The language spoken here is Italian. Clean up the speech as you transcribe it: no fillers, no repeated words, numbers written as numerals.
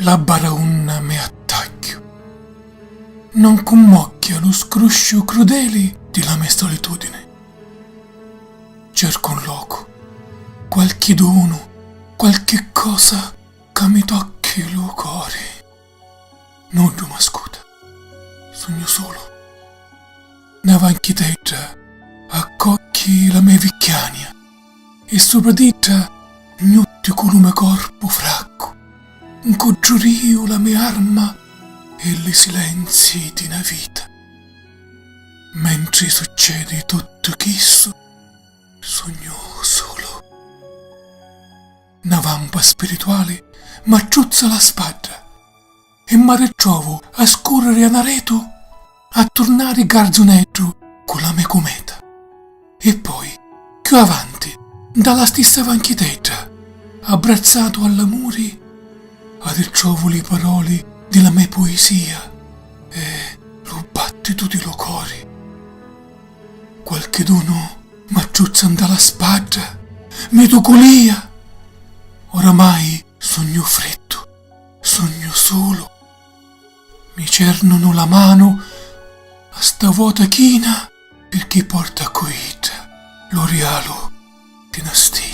la baraunna me attacchio. Non commocchia lo scruscio crudeli di la mia solitudine. Cerco un loco, qualche dono, qualche cosa che mi tocchi lo cuore. Non mi ascolta, sogno solo. Davanti a accocchi la mia vecchiania e sopra di te gnutti con il mio corpo fracco, incoggiorio la mia arma e i silenzi di una vita. Mentre succede tutto questo, sogno solo. Una vampa spirituale m'acciuzza la spada e mi ritrovo a scorrere a Nareto a tornare garzonetto con la mia cometa. E poi, più avanti, dalla stessa vanchitetta, abbracciato all'amore, ritrovo le parole della mia poesia e lo battito di lo cuore. Qualche dono m'acciuzza dalla spada, mi tocolia. Oramai sogno freddo, sogno solo. Mi cernono la mano a sta vuota china perché porta coita l'orialo di una stia.